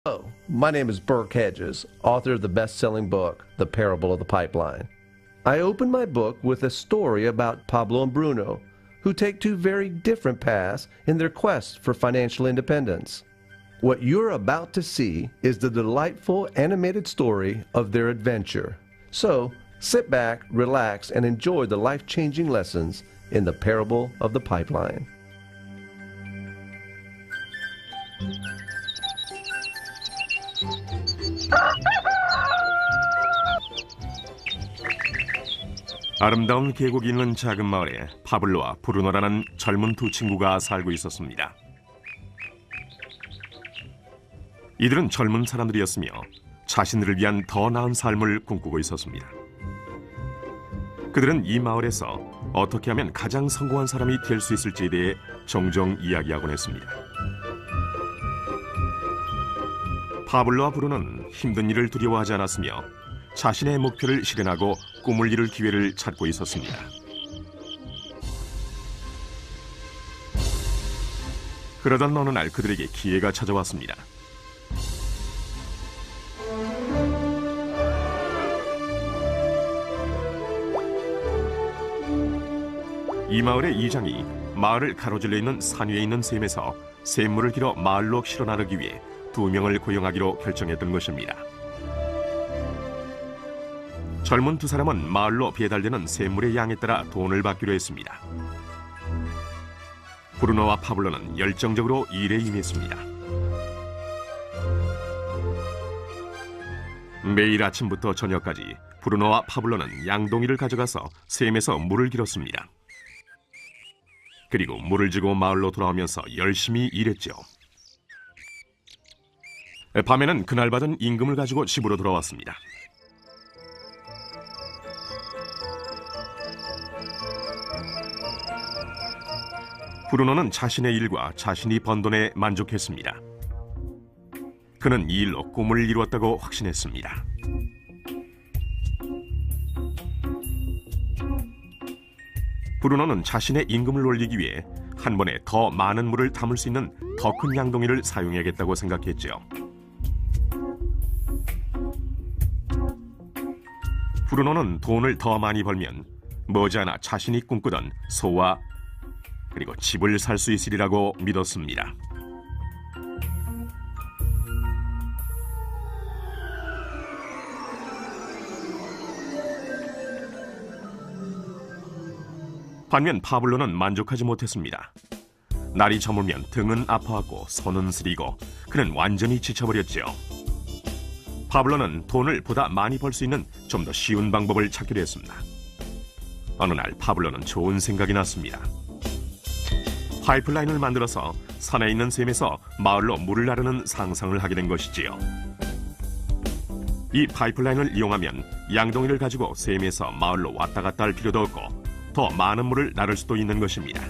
Hello, my name is Burke Hedges, author of the best-selling book, The Parable of the Pipeline. I open my book with a story about Pablo and Bruno, who take two very different paths in their quest for financial independence. What you're about to see is the delightful animated story of their adventure. So, sit back, relax, and enjoy the life-changing lessons in The Parable of the Pipeline. 아름다운 계곡이 있는 작은 마을에 파블로와 브루노라는 젊은 두 친구가 살고 있었습니다. 이들은 젊은 사람들이었으며 자신들을 위한 더 나은 삶을 꿈꾸고 있었습니다. 그들은 이 마을에서 어떻게 하면 가장 성공한 사람이 될 수 있을지에 대해 종종 이야기하곤 했습니다. 파블로와 브루노는 힘든 일을 두려워하지 않았으며 자신의 목표를 실현하고 꿈을 이룰 기회를 찾고 있었습니다. 그러던 어느 날 그들에게 기회가 찾아왔습니다. 이 마을의 이장이 마을을 가로질러 있는 산 위에 있는 샘에서 샘물을 길어 마을로 실어 나르기 위해 2명을 고용하기로 결정했던 것입니다. 젊은 두 사람은 마을로 배달되는 샘물의 양에 따라 돈을 받기로 했습니다. 브루노와 파블로는 열정적으로 일에 임했습니다. 매일 아침부터 저녁까지 브루노와 파블로는 양동이를 가져가서 샘에서 물을 길었습니다. 그리고 물을 지고 마을로 돌아오면서 열심히 일했죠. 밤에는 그날 받은 임금을 가지고 집으로 돌아왔습니다. 브루노는 자신의 일과 자신이 번 돈에 만족했습니다. 그는 이 일로 꿈을 이루었다고 확신했습니다. 브루노는 자신의 임금을 올리기 위해 한 번에 더 많은 물을 담을 수 있는 더 큰 양동이를 사용해야겠다고 생각했죠. 브루노는 돈을 더 많이 벌면 머지않아 자신이 꿈꾸던 소와 그리고 집을 살 수 있으리라고 믿었습니다. 반면 파블로는 만족하지 못했습니다. 날이 저물면 등은 아파하고 손은 쓰리고 그는 완전히 지쳐버렸죠. 파블로는 돈을 보다 많이 벌 수 있는 좀 더 쉬운 방법을 찾기로 했습니다. 어느 날 파블로는 좋은 생각이 났습니다. 파이프라인을 만들어서 산에 있는 샘에서 마을로 물을 나르는 상상을 하게 된 것이지요. 이 파이프라인을 이용하면 양동이를 가지고 샘에서 마을로 왔다 갔다 할 필요도 없고 더 많은 물을 나를 수도 있는 것입니다.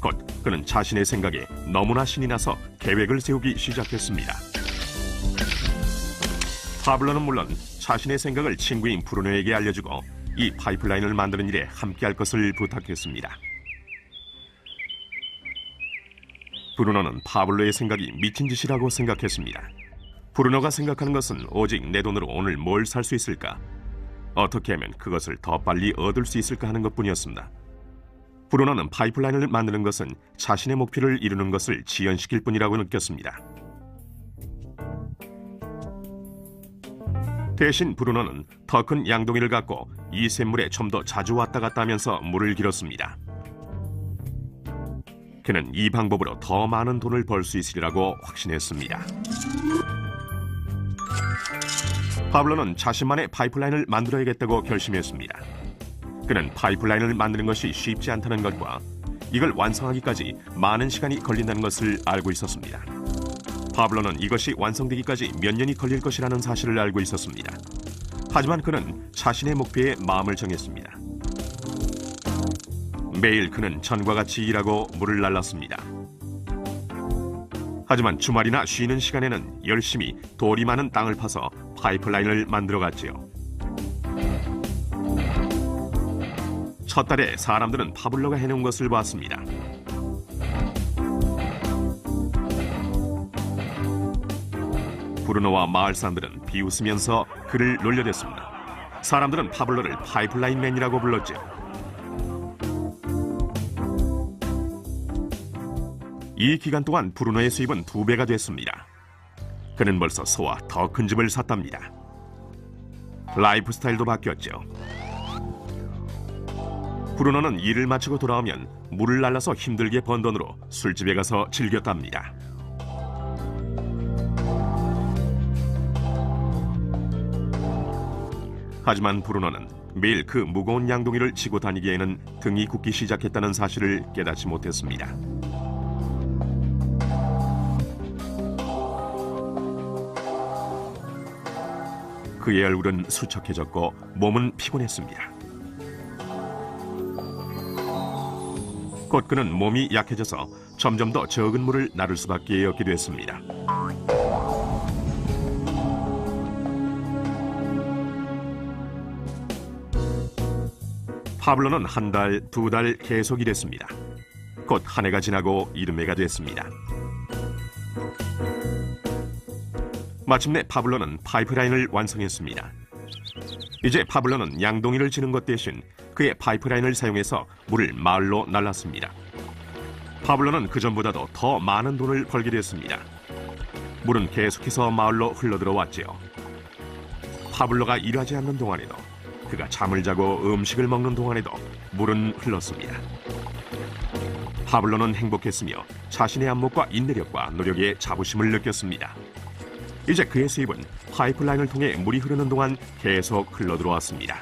곧 그는 자신의 생각에 너무나 신이 나서 계획을 세우기 시작했습니다. 파블로는 물론 자신의 생각을 친구인 브루노에게 알려주고 이 파이프라인을 만드는 일에 함께할 것을 부탁했습니다. 브루노는 파블로의 생각이 미친 짓이라고 생각했습니다. 브루노가 생각하는 것은 오직 내 돈으로 오늘 뭘 살 수 있을까? 어떻게 하면 그것을 더 빨리 얻을 수 있을까 하는 것뿐이었습니다. 브루노는 파이프라인을 만드는 것은 자신의 목표를 이루는 것을 지연시킬 뿐이라고 느꼈습니다. 대신 브루노는 더 큰 양동이를 갖고 이 샘물에 좀 더 자주 왔다 갔다 하면서 물을 길었습니다. 그는 이 방법으로 더 많은 돈을 벌 수 있으리라고 확신했습니다. 파블로는 자신만의 파이프라인을 만들어야겠다고 결심했습니다. 그는 파이프라인을 만드는 것이 쉽지 않다는 것과 이걸 완성하기까지 많은 시간이 걸린다는 것을 알고 있었습니다. 파블로는 이것이 완성되기까지 몇 년이 걸릴 것이라는 사실을 알고 있었습니다. 하지만 그는 자신의 목표에 마음을 정했습니다. 매일 그는 전과 같이 일하고 물을 날랐습니다. 하지만 주말이나 쉬는 시간에는 열심히 돌이 많은 땅을 파서 파이프라인을 만들어갔지요. 첫 달에 사람들은 파블로가 해놓은 것을 봤습니다. 브루노와 마을 사람들은 비웃으면서 그를 놀려댔습니다. 사람들은 파블로를 파이프라인맨이라고 불렀죠. 이 기간 동안 브루노의 수입은 2배가 됐습니다. 그는 벌써 소와 더 큰 집을 샀답니다. 라이프 스타일도 바뀌었죠. 브루노는 일을 마치고 돌아오면 물을 날라서 힘들게 번 돈으로 술집에 가서 즐겼답니다. 하지만 브루노는 매일 그 무거운 양동이를 지고 다니기에는 등이 굽기 시작했다는 사실을 깨닫지 못했습니다. 그의 얼굴은 수척해졌고 몸은 피곤했습니다. 곧 그는 몸이 약해져서 점점 더 적은 물을 나를 수밖에 없게 됐습니다. 파블로는 1달, 2달 계속 일했습니다. 곧 한 해가 지나고 이듬해가 됐습니다. 마침내 파블로는 파이프라인을 완성했습니다. 이제 파블로는 양동이를 지는 것 대신 그의 파이프라인을 사용해서 물을 마을로 날랐습니다. 파블로는 그전보다도 더 많은 돈을 벌게 됐습니다. 물은 계속해서 마을로 흘러들어왔지요. 파블로가 일하지 않는 동안에도, 그가 잠을 자고 음식을 먹는 동안에도 물은 흘렀습니다. 파블로는 행복했으며 자신의 안목과 인내력과 노력에 자부심을 느꼈습니다. 이제 그의 수입은 파이프라인을 통해 물이 흐르는 동안 계속 흘러들어왔습니다.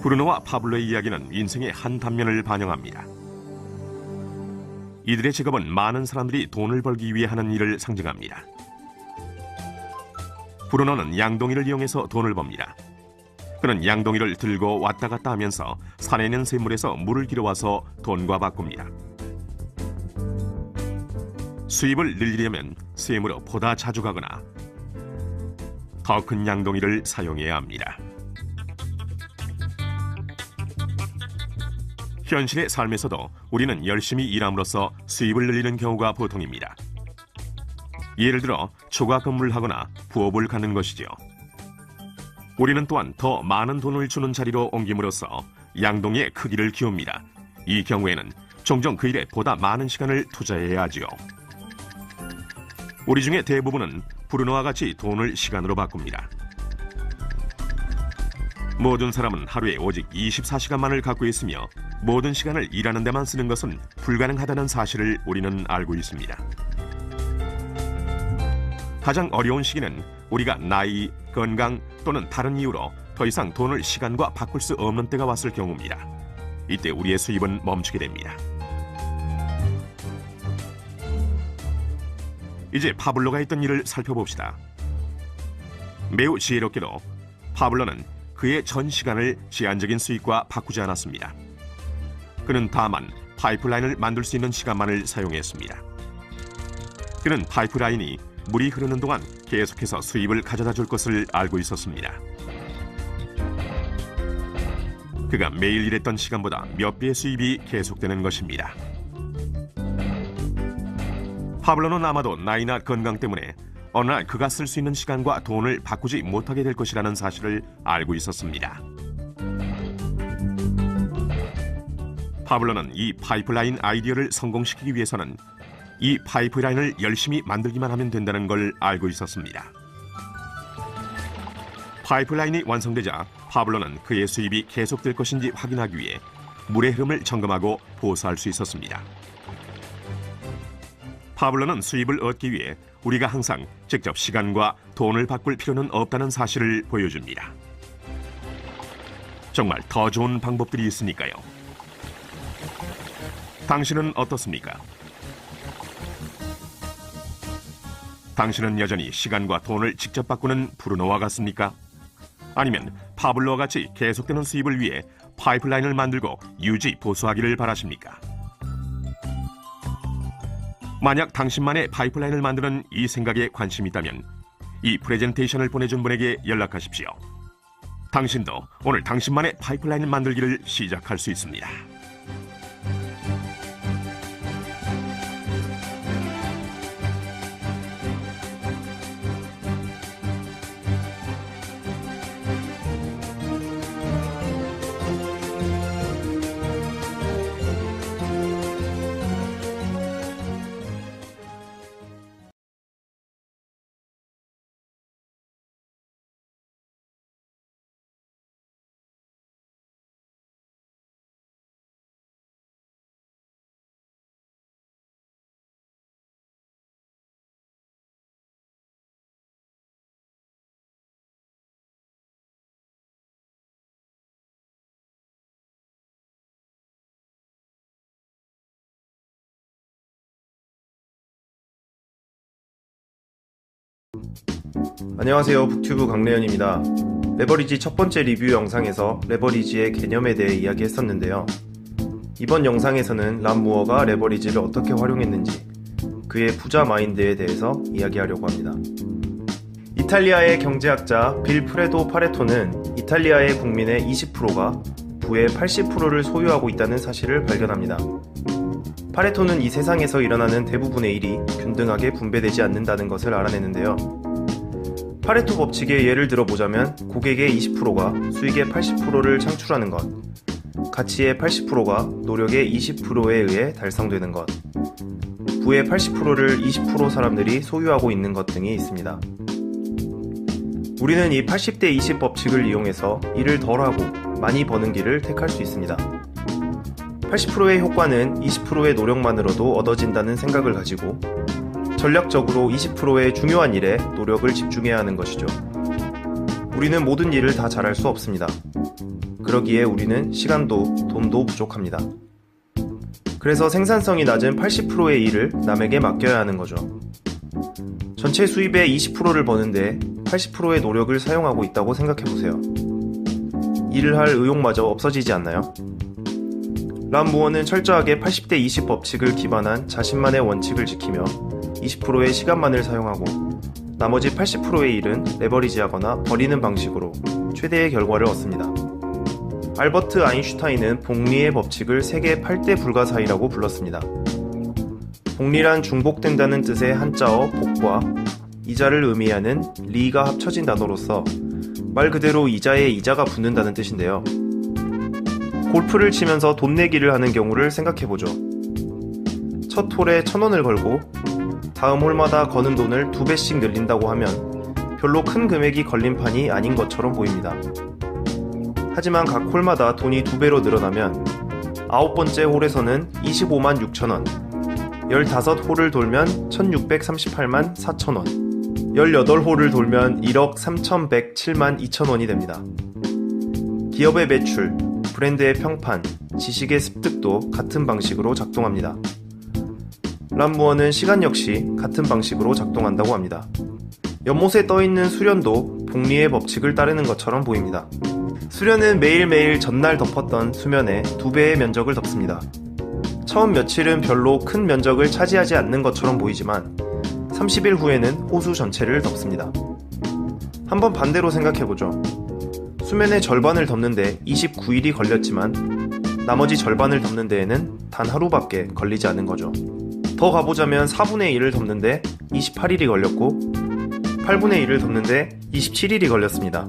브루노와 파블로의 이야기는 인생의 한 단면을 반영합니다. 이들의 직업은 많은 사람들이 돈을 벌기 위해 하는 일을 상징합니다. 브루노는 양동이를 이용해서 돈을 법니다. 그는 양동이를 들고 왔다 갔다 하면서 산에 있는 샘물에서 물을 길어와서 돈과 바꿉니다. 수입을 늘리려면 샘으로 보다 자주 가거나 더 큰 양동이를 사용해야 합니다. 현실의 삶에서도 우리는 열심히 일함으로써 수입을 늘리는 경우가 보통입니다. 예를 들어 초과 근무를 하거나 부업을 갖는 것이죠. 우리는 또한 더 많은 돈을 주는 자리로 옮김으로써 양동이의 크기를 키웁니다. 이 경우에는 종종 그 일에 보다 많은 시간을 투자해야 하지요. 우리 중에 대부분은 브루노와 같이 돈을 시간으로 바꿉니다. 모든 사람은 하루에 오직 24시간만을 갖고 있으며 모든 시간을 일하는 데만 쓰는 것은 불가능하다는 사실을 우리는 알고 있습니다. 가장 어려운 시기는 우리가 나이, 건강 또는 다른 이유로 더 이상 돈을 시간과 바꿀 수 없는 때가 왔을 경우입니다. 이때 우리의 수입은 멈추게 됩니다. 이제 파블로가 했던 일을 살펴봅시다. 매우 지혜롭게도 파블로는 그의 전 시간을 제한적인 수익과 바꾸지 않았습니다. 그는 다만 파이프라인을 만들 수 있는 시간만을 사용했습니다. 그는 파이프라인이 물이 흐르는 동안 계속해서 수입을 가져다 줄 것을 알고 있었습니다. 그가 매일 일했던 시간보다 몇 배의 수입이 계속되는 것입니다. 파블로는 아마도 나이나 건강 때문에 어느 날 그가 쓸 수 있는 시간과 돈을 바꾸지 못하게 될 것이라는 사실을 알고 있었습니다. 파블로는 이 파이프라인 아이디어를 성공시키기 위해서는 이 파이프라인을 열심히 만들기만 하면 된다는 걸 알고 있었습니다. 파이프라인이 완성되자 파블로는 그의 수입이 계속될 것인지 확인하기 위해 물의 흐름을 점검하고 보수할 수 있었습니다. 파블로는 수입을 얻기 위해 우리가 항상 직접 시간과 돈을 바꿀 필요는 없다는 사실을 보여줍니다. 정말 더 좋은 방법들이 있으니까요. 당신은 어떻습니까? 당신은 여전히 시간과 돈을 직접 바꾸는 브루노와 같습니까? 아니면 파블로와 같이 계속되는 수입을 위해 파이프라인을 만들고 유지 보수하기를 바라십니까? 만약 당신만의 파이프라인을 만드는 이 생각에 관심이 있다면 이 프레젠테이션을 보내준 분에게 연락하십시오. 당신도 오늘 당신만의 파이프라인을 만들기를 시작할 수 있습니다. 안녕하세요, 북튜브 강래현입니다. 레버리지 첫 번째 리뷰 영상에서 레버리지의 개념에 대해 이야기했었는데요. 이번 영상에서는 람 무어가 레버리지를 어떻게 활용했는지, 그의 부자 마인드에 대해서 이야기하려고 합니다. 이탈리아의 경제학자 빌 프레도 파레토는 이탈리아의 국민의 20%가 부의 80%를 소유하고 있다는 사실을 발견합니다. 파레토는 이 세상에서 일어나는 대부분의 일이 균등하게 분배되지 않는다는 것을 알아내는데요. 파레토 법칙의 예를 들어보자면 고객의 20%가 수익의 80%를 창출하는 것, 가치의 80%가 노력의 20%에 의해 달성되는 것, 부의 80%를 20% 사람들이 소유하고 있는 것 등이 있습니다. 우리는 이 80대 20 법칙을 이용해서 일을 덜하고 많이 버는 길을 택할 수 있습니다. 80%의 효과는 20%의 노력만으로도 얻어진다는 생각을 가지고 전략적으로 20%의 중요한 일에 노력을 집중해야 하는 것이죠. 우리는 모든 일을 다 잘할 수 없습니다. 그러기에 우리는 시간도 돈도 부족합니다. 그래서 생산성이 낮은 80%의 일을 남에게 맡겨야 하는 거죠. 전체 수입의 20%를 버는데 80%의 노력을 사용하고 있다고 생각해보세요. 일을 할 의욕마저 없어지지 않나요? 람 무어는 철저하게 80대 20 법칙을 기반한 자신만의 원칙을 지키며 20%의 시간만을 사용하고 나머지 80%의 일은 레버리지하거나 버리는 방식으로 최대의 결과를 얻습니다. 알버트 아인슈타인은 복리의 법칙을 세계 8대 불가사의라고 불렀습니다. 복리란 중복된다는 뜻의 한자어 복과 이자를 의미하는 리가 합쳐진 단어로서 말 그대로 이자에 이자가 붙는다는 뜻인데요. 골프를 치면서 돈 내기를 하는 경우를 생각해보죠. 첫 홀에 1,000원을 걸고 다음 홀마다 거는 돈을 2배씩 늘린다고 하면 별로 큰 금액이 걸린 판이 아닌 것처럼 보입니다. 하지만 각 홀마다 돈이 2배로 늘어나면 9번째 홀에서는 25만 6천원, 15홀을 돌면 1638만 4천원, 18홀을 돌면 1억 3107만 2천원이 됩니다. 기업의 매출, 브랜드의 평판, 지식의 습득도 같은 방식으로 작동합니다. 람 무어는 시간 역시 같은 방식으로 작동한다고 합니다. 연못에 떠있는 수련도 복리의 법칙을 따르는 것처럼 보입니다. 수련은 매일매일 전날 덮었던 수면의 2배의 면적을 덮습니다. 처음 며칠은 별로 큰 면적을 차지하지 않는 것처럼 보이지만 30일 후에는 호수 전체를 덮습니다. 한번 반대로 생각해보죠. 수면의 절반을 덮는데 29일이 걸렸지만 나머지 절반을 덮는 데에는 단 하루밖에 걸리지 않은 거죠. 더 가보자면 4분의 1을 덮는데 28일이 걸렸고 8분의 1을 덮는데 27일이 걸렸습니다.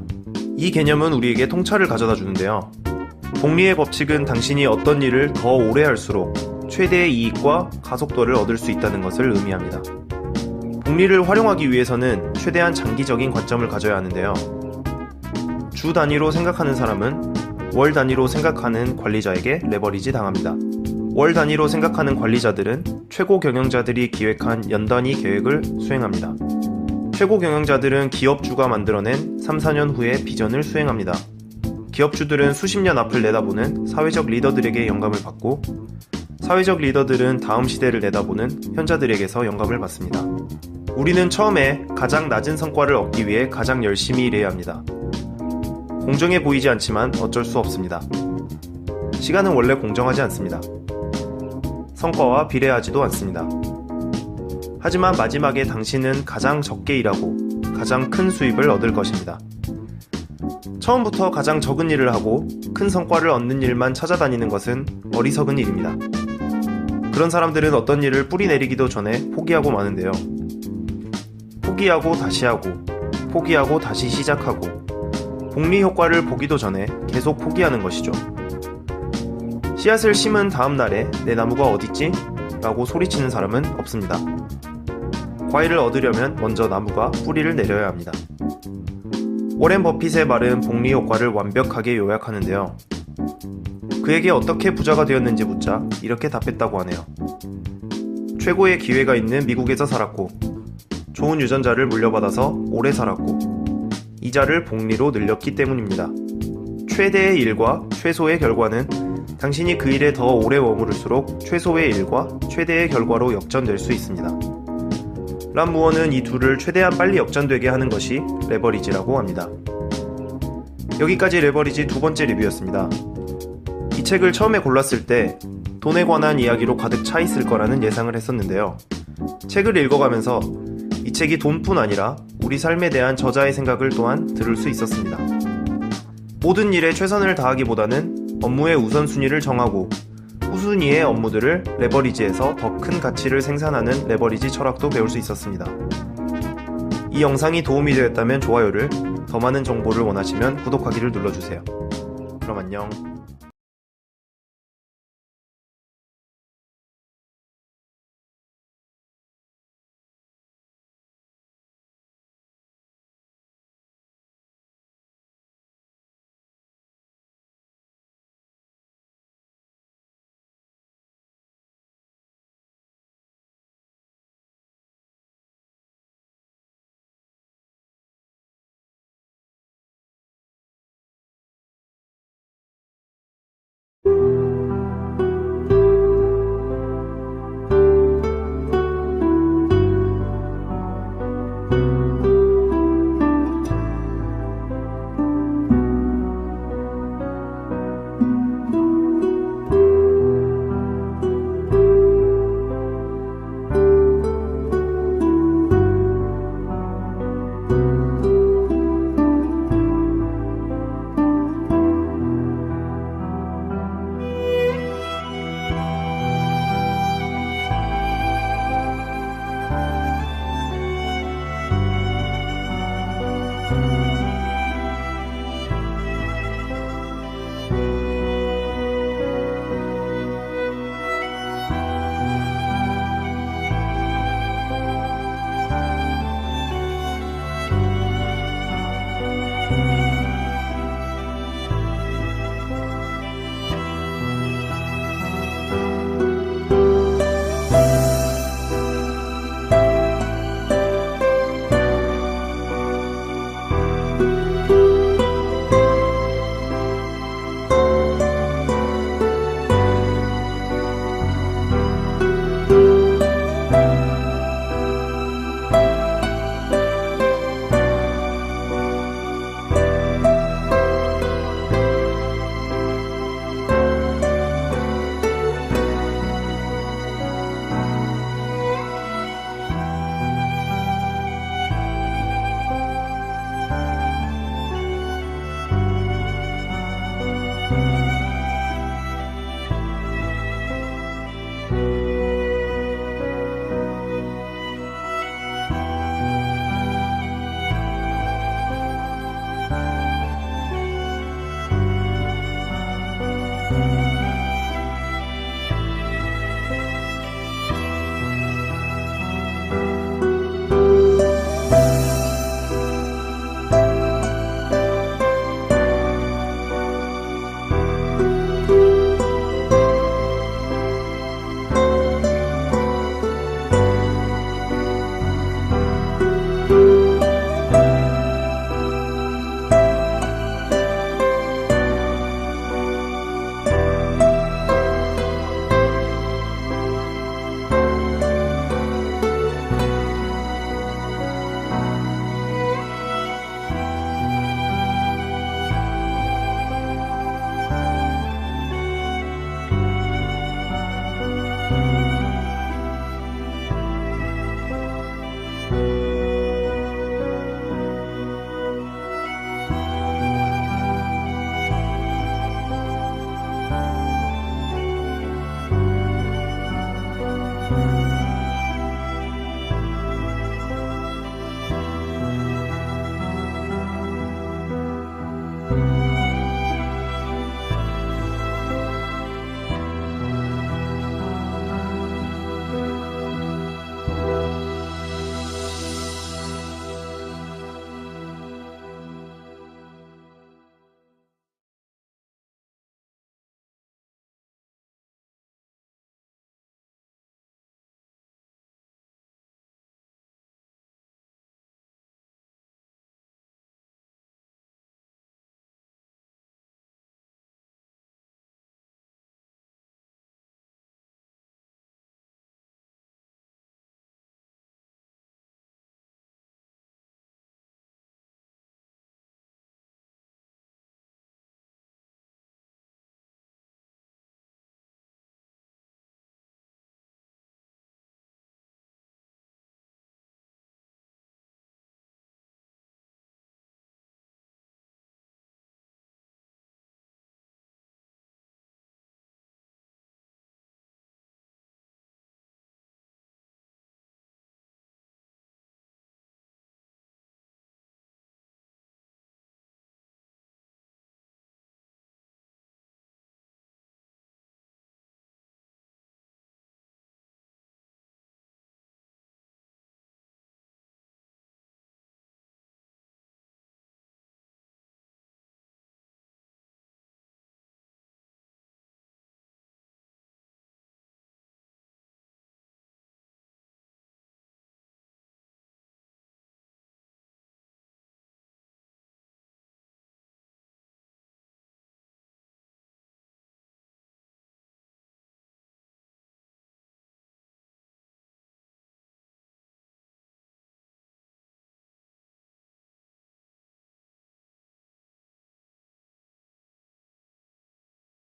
이 개념은 우리에게 통찰을 가져다 주는데요. 복리의 법칙은 당신이 어떤 일을 더 오래 할수록 최대의 이익과 가속도를 얻을 수 있다는 것을 의미합니다. 복리를 활용하기 위해서는 최대한 장기적인 관점을 가져야 하는데요. 주 단위로 생각하는 사람은 월 단위로 생각하는 관리자에게 레버리지 당합니다. 월 단위로 생각하는 관리자들은 최고 경영자들이 기획한 연단위 계획을 수행합니다. 최고 경영자들은 기업주가 만들어낸 3, 4년 후의 비전을 수행합니다. 기업주들은 수십 년 앞을 내다보는 사회적 리더들에게 영감을 받고 사회적 리더들은 다음 시대를 내다보는 현자들에게서 영감을 받습니다. 우리는 처음에 가장 낮은 성과를 얻기 위해 가장 열심히 일해야 합니다. 공정해 보이지 않지만 어쩔 수 없습니다. 시간은 원래 공정하지 않습니다. 성과와 비례하지도 않습니다. 하지만 마지막에 당신은 가장 적게 일하고 가장 큰 수입을 얻을 것입니다. 처음부터 가장 적은 일을 하고 큰 성과를 얻는 일만 찾아다니는 것은 어리석은 일입니다. 그런 사람들은 어떤 일을 뿌리내리기도 전에 포기하고 마는데요. 포기하고 다시 하고, 포기하고 다시 시작하고, 복리 효과를 보기도 전에 계속 포기하는 것이죠. 씨앗을 심은 다음 날에 내 나무가 어딨지? 라고 소리치는 사람은 없습니다. 과일을 얻으려면 먼저 나무가 뿌리를 내려야 합니다. 워렌 버핏의 말은 복리 효과를 완벽하게 요약하는데요. 그에게 어떻게 부자가 되었는지 묻자 이렇게 답했다고 하네요. 최고의 기회가 있는 미국에서 살았고, 좋은 유전자를 물려받아서 오래 살았고, 이자를 복리로 늘렸기 때문입니다. 최대의 일과 최소의 결과는 당신이 그 일에 더 오래 머무를수록 최소의 일과 최대의 결과로 역전될 수 있습니다. 람 무어는 이 둘을 최대한 빨리 역전되게 하는 것이 레버리지라고 합니다. 여기까지 레버리지 두 번째 리뷰였습니다. 이 책을 처음에 골랐을 때 돈에 관한 이야기로 가득 차 있을 거라는 예상을 했었는데요. 책을 읽어가면서 이 책이 돈뿐 아니라 우리 삶에 대한 저자의 생각을 또한 들을 수 있었습니다. 모든 일에 최선을 다하기보다는 업무의 우선순위를 정하고 후순위의 업무들을 레버리지해서 더 큰 가치를 생산하는 레버리지 철학도 배울 수 있었습니다. 이 영상이 도움이 되었다면 좋아요를, 더 많은 정보를 원하시면 구독하기를 눌러주세요. 그럼 안녕.